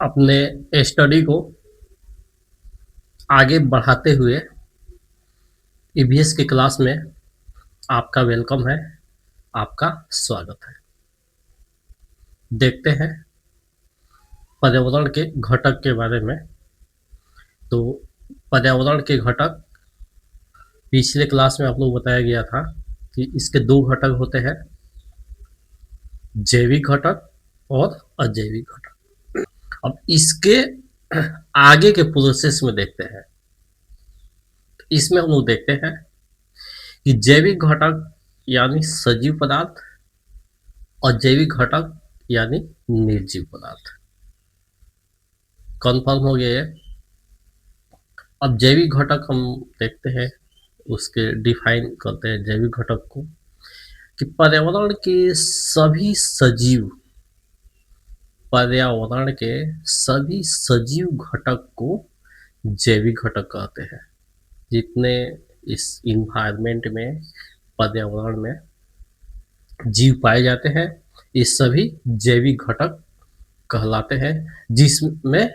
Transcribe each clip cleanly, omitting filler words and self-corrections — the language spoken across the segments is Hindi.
अपने स्टडी को आगे बढ़ाते हुए ईवीएस की क्लास में आपका वेलकम है, आपका स्वागत है। देखते हैं पर्यावरण के घटक के बारे में। तो पर्यावरण के घटक पिछले क्लास में आप लोग बताया गया था कि इसके दो घटक होते हैं, जैविक घटक और अजैविक घटक। अब इसके आगे के प्रोसेस में देखते हैं। इसमें हम लोग देखते हैं कि जैविक घटक यानी सजीव पदार्थ और जैविक घटक यानी निर्जीव पदार्थ। कन्फर्म हो गया ये। अब जैविक घटक हम देखते हैं, उसके डिफाइन करते हैं जैविक घटक को कि पर्यावरण के सभी सजीव घटक को जैविक घटक कहते हैं। जितने इस इन्वायरमेंट में, पर्यावरण में जीव पाए जाते हैं, ये सभी जैविक घटक कहलाते हैं, जिसमें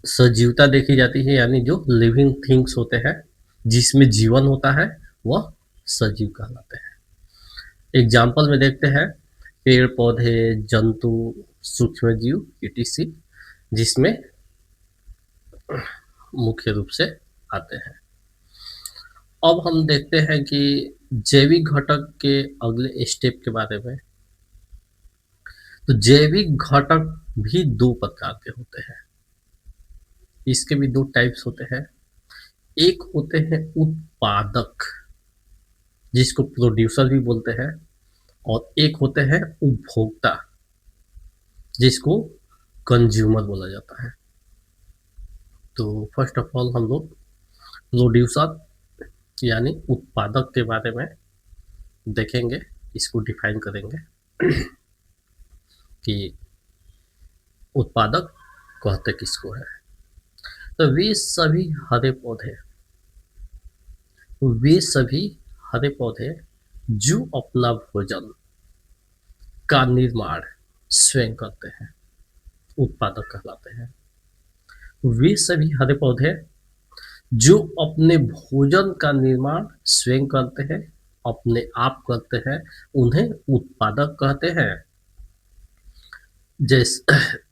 सजीवता देखी जाती है, यानी जो लिविंग थिंग्स होते हैं, जिसमें जीवन होता है, वह सजीव कहलाते हैं। एग्जाम्पल में देखते हैं पेड़ पौधे, जंतु, सूक्ष्म जीव etc, जिसमें मुख्य रूप से आते हैं। अब हम देखते हैं कि जैविक घटक के अगले स्टेप के बारे में। तो जैविक घटक भी दो प्रकार के होते हैं। इसके भी दो टाइप्स होते हैं। एक होते हैं उत्पादक, जिसको प्रोड्यूसर भी बोलते हैं, और एक होते हैं उपभोक्ता, जिसको कंज्यूमर बोला जाता है। तो फर्स्ट ऑफ ऑल हम लोग प्रोड्यूसर यानी उत्पादक के बारे में देखेंगे, इसको डिफाइन करेंगे कि उत्पादक कहते किसको है। तो वे सभी हरे पौधे जो अपना भोजन का निर्माण स्वयं करते हैं, उत्पादक कहलाते हैं। वे सभी हरे पौधे जो अपने भोजन का निर्माण स्वयं करते हैं, अपने आप करते हैं, उन्हें उत्पादक कहते हैं।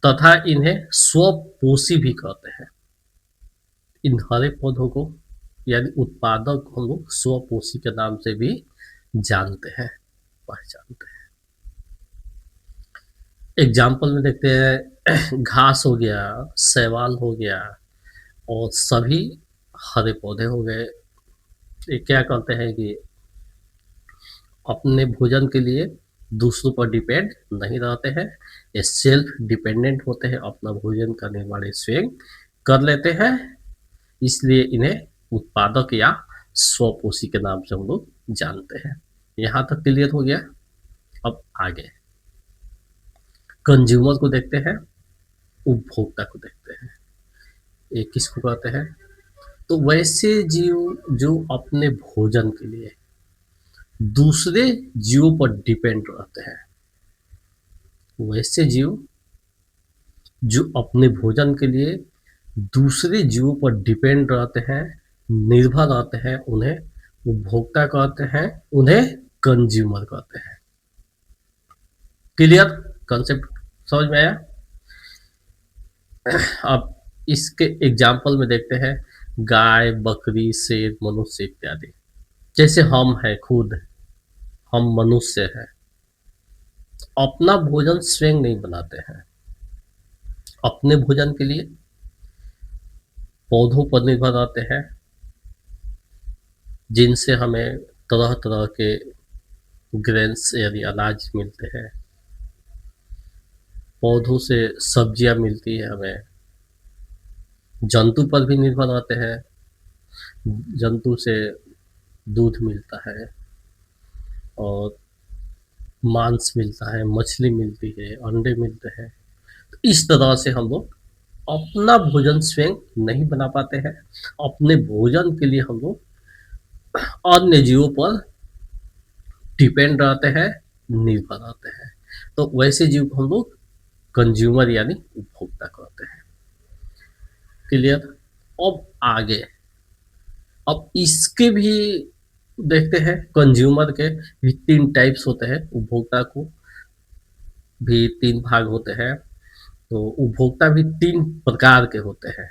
तथा इन्हें स्वपोषी भी कहते हैं। इन हरे पौधों को यानी उत्पादक को हम लोग स्वपोषी के नाम से भी जानते हैं, पहचानते हैं। एग्जाम्पल में देखते हैं, घास हो गया, शैवाल हो गया, और सभी हरे पौधे हो गए। ये क्या कहते हैं कि अपने भोजन के लिए दूसरों पर डिपेंड नहीं रहते हैं, ये सेल्फ डिपेंडेंट होते हैं, अपना भोजन का निर्माण स्वयं कर लेते हैं, इसलिए इन्हें उत्पादक या स्वपोषी के नाम से हम लोग जानते हैं। यहाँ तक क्लियर हो गया। अब आगे कंज्यूमर को देखते हैं, उपभोक्ता को देखते हैं। ये किसको कहते हैं? तो वैसे जीव जो अपने भोजन के लिए दूसरे जीवों पर डिपेंड रहते हैं, वैसे जीव जो अपने भोजन के लिए दूसरे जीवों पर डिपेंड रहते हैं, निर्भर रहते हैं, उन्हें उपभोक्ता कहते हैं, उन्हें कंज्यूमर कहते हैं। क्लियर? कंसेप्ट समझ में आया? अब इसके एग्जाम्पल में देखते हैं, गाय, बकरी, शेर, मनुष्य इत्यादि। जैसे हम हैं, खुद हम मनुष्य हैं, अपना भोजन स्वयं नहीं बनाते हैं। अपने भोजन के लिए पौधों पर निर्भर रहते हैं, जिनसे हमें तरह तरह के ग्रेन्स यानी अनाज मिलते हैं। पौधों से सब्जियां मिलती है हमें। जंतु पर भी निर्भर रहते हैं, जंतु से दूध मिलता है और मांस मिलता है, मछली मिलती है, अंडे मिलते हैं। तो इस तरह से हम लोग अपना भोजन स्वयं नहीं बना पाते हैं। अपने भोजन के लिए हम लोग अन्य जीवों पर डिपेंड रहते हैं, निर्भर रहते हैं। तो वैसे जीव को हम लोग कंज्यूमर यानी उपभोक्ता कहते हैं। क्लियर? अब आगे, अब इसके भी देखते हैं। कंज्यूमर के भी 3 टाइप्स होते हैं, उपभोक्ता को भी 3 भाग होते हैं। तो उपभोक्ता भी 3 प्रकार के होते हैं।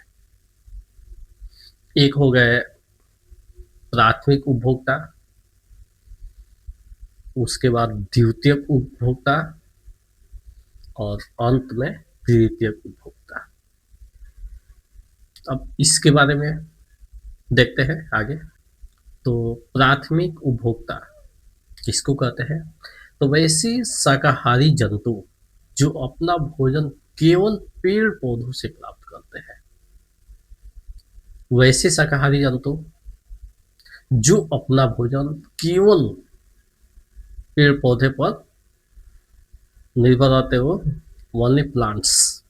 एक हो गए प्राथमिक उपभोक्ता, उसके बाद द्वितीयक उपभोक्ता और अंत में तृतीयक उपभोक्ता। अब इसके बारे में देखते हैं आगे। तो प्राथमिक उपभोक्ता किसको कहते हैं? तो वैसे शाकाहारी जंतु जो अपना भोजन केवल पेड़ पौधों से प्राप्त करते हैं। वैसे शाकाहारी जंतु जो अपना भोजन केवल पेड़ पौधे पर निर्भर रहते हो, ओनली प्लांट्स,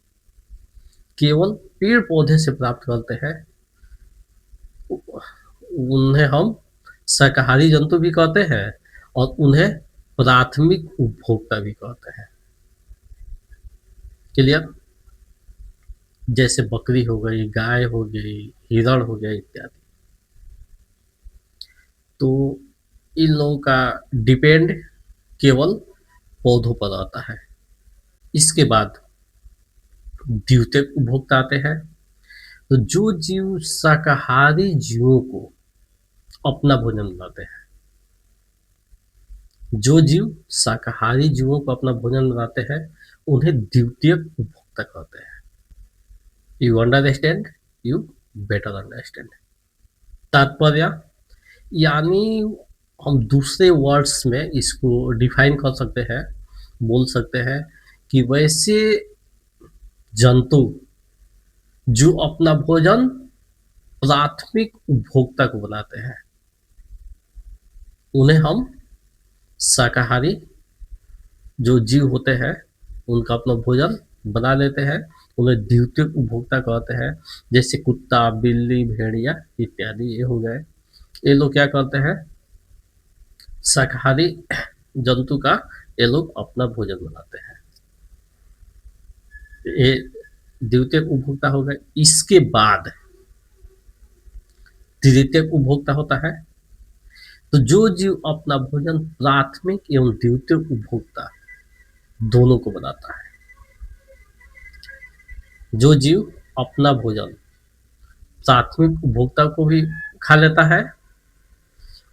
केवल पेड़ पौधे से प्राप्त करते हैं, उन्हें हम शाकाहारी जंतु भी कहते हैं और उन्हें प्राथमिक उपभोक्ता भी कहते हैं। क्लियर? जैसे बकरी हो गई, गाय हो गई, हिरण हो गया इत्यादि। तो इन लोगों का डिपेंड केवल पौधों पर रहता है। इसके बाद द्वितीयक उपभोक्ता आते हैं। तो जो जीव शाकाहारी जीवों को अपना भोजन बनाते हैं, जो जीव शाकाहारी जीवों को अपना भोजन बनाते हैं, उन्हें द्वितीयक उपभोक्ता कहते हैं। You understand? You better understand. तात्पर्य यानी हम दूसरे वर्ड्स में इसको डिफाइन कर सकते हैं, बोल सकते हैं कि वैसे जंतु जो अपना भोजन प्राथमिक उपभोक्ता को बनाते हैं, उन्हें हम शाकाहारी जो जीव होते हैं, उनका अपना भोजन बना लेते हैं, उन्हें द्वितीयक उपभोक्ता कहते हैं। जैसे कुत्ता, बिल्ली, भेड़िया इत्यादि ये हो गए। ये लोग क्या करते हैं? शाकाहारी जंतु का ये लोग अपना भोजन बनाते हैं। ये द्वितीयक उपभोक्ता हो गए। इसके बाद तृतीयक उपभोक्ता होता है। तो जो जीव अपना भोजन प्राथमिक एवं द्वितीयक उपभोक्ता दोनों को बनाता है, जो जीव अपना भोजन प्राथमिक उपभोक्ता को भी खा लेता है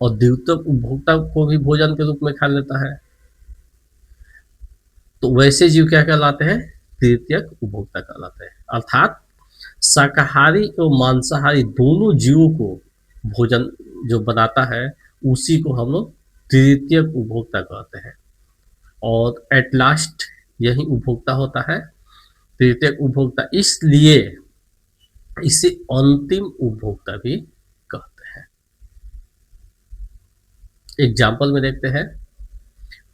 और द्वितीयक उपभोक्ता को भी भोजन के रूप में खा लेता है, तो वैसे जीव क्या कहलाते हैं? तृतीयक उपभोक्ता कहलाते हैं। अर्थात शाकाहारी एवं मांसाहारी दोनों जीवों को भोजन जो बनाता है, उसी को हम लोग तृतीयक उपभोक्ता कहते हैं। और एट लास्ट यही उपभोक्ता होता है तृतीयक उपभोक्ता, इसलिए इसे अंतिम उपभोक्ता भी कहते हैं। एग्जाम्पल में देखते हैं,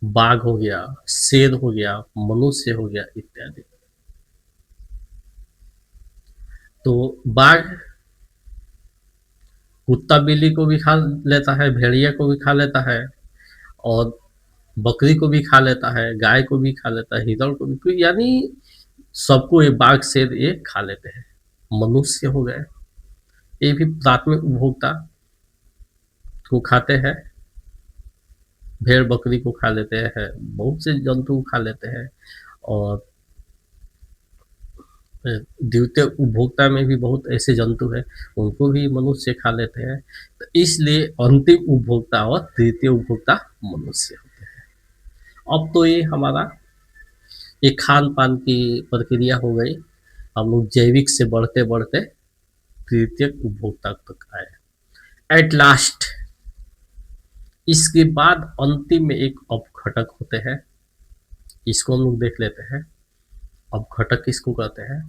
बाघ हो गया, शेर हो गया, मनुष्य हो गया इत्यादि। तो बाघ कुत्ता बिल्ली को भी खा लेता है, भेड़िया को भी खा लेता है, और बकरी को भी खा लेता है, गाय को भी खा लेता है, हिरण को भी, यानी सबको ये बाघ शेर ये खा लेते हैं। मनुष्य हो गए, ये भी प्राथमिक उपभोक्ता को खाते हैं, भेड़ बकरी को खा लेते हैं, बहुत से जंतु खा लेते हैं। और द्वितीय उपभोक्ता में भी बहुत ऐसे जंतु हैं, उनको भी मनुष्य खा लेते हैं। तो इसलिए अंतिम उपभोक्ता और तृतीय उपभोक्ता मनुष्य होते हैं। अब तो ये हमारा एक खान पान की प्रक्रिया हो गई, हम लोग जैविक से बढ़ते बढ़ते तृतीय उपभोक्ता तक आए। एट लास्ट इसके बाद अंतिम में एक अपघटक होते हैं, इसको हम लोग देख लेते हैं। अपघटक किसको कहते हैं?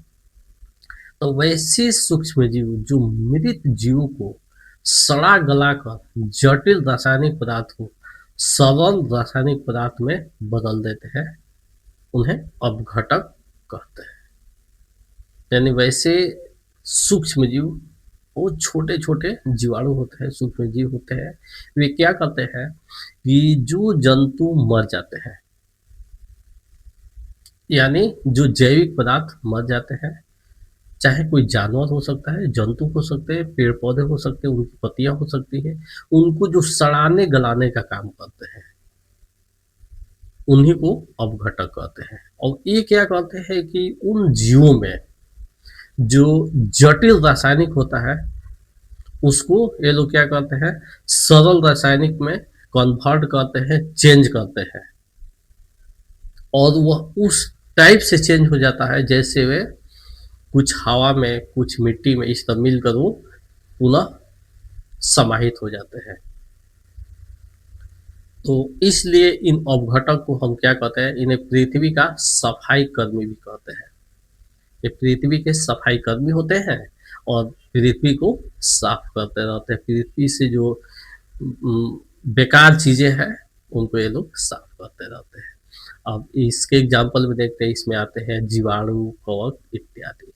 तो वैसे सूक्ष्म जीव जो मृत जीवों को सड़ा गला कर जटिल रासायनिक पदार्थ को सरल रासायनिक पदार्थ में बदल देते हैं, उन्हें अपघटक कहते हैं। यानी वैसे सूक्ष्म जीव, वो छोटे छोटे जीवाणु होते हैं, सूक्ष्म जीव होते हैं, वे क्या करते हैं कि जो जंतु मर जाते हैं यानी जो जैविक पदार्थ मर जाते हैं, चाहे कोई जानवर हो सकता है, जंतु हो सकते हैं, पेड़-पौधे हो सकते हैं, उनकी पत्तियाँ हो सकती हैं, उनको जो सड़ाने-गलाने का काम करते हैं, उन्हीं को अपघटक कहते हैं। और ये क्या कहते हैं कि उन जीवों में जो जटिल रासायनिक होता है, उसको ये लोग क्या करते हैं, सरल रासायनिक में कन्वर्ट करते हैं, चेंज करते हैं। और वह उस टाइप से चेंज हो जाता है जैसे वे कुछ हवा में, कुछ मिट्टी में इस तरह मिलकर वो पुनः समाहित हो जाते हैं। तो इसलिए इन अवघटक को हम क्या कहते हैं, इन्हें पृथ्वी का सफाई कर्मी भी कहते हैं। ये पृथ्वी के सफाई कर्मी होते हैं और पृथ्वी को साफ करते रहते हैं। पृथ्वी से जो बेकार चीजें हैं उनको ये लोग साफ करते रहते हैं। अब इसके एग्जाम्पल में देखते हैं, इसमें आते हैं जीवाणु, कवक इत्यादि।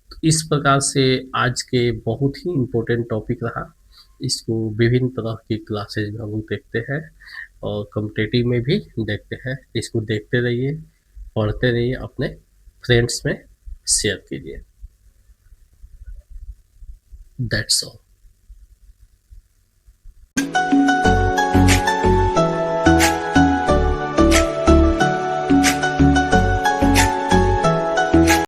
तो इस प्रकार से आज के बहुत ही इम्पोर्टेंट टॉपिक रहा। इसको विभिन्न तरह की क्लासेज में हम लोग देखते हैं और कॉम्पिटिटिव में भी देखते हैं। इसको देखते रहिए, पढ़ते रहिए, अपने फ्रेंड्स में शेयर कीजिए। That's all.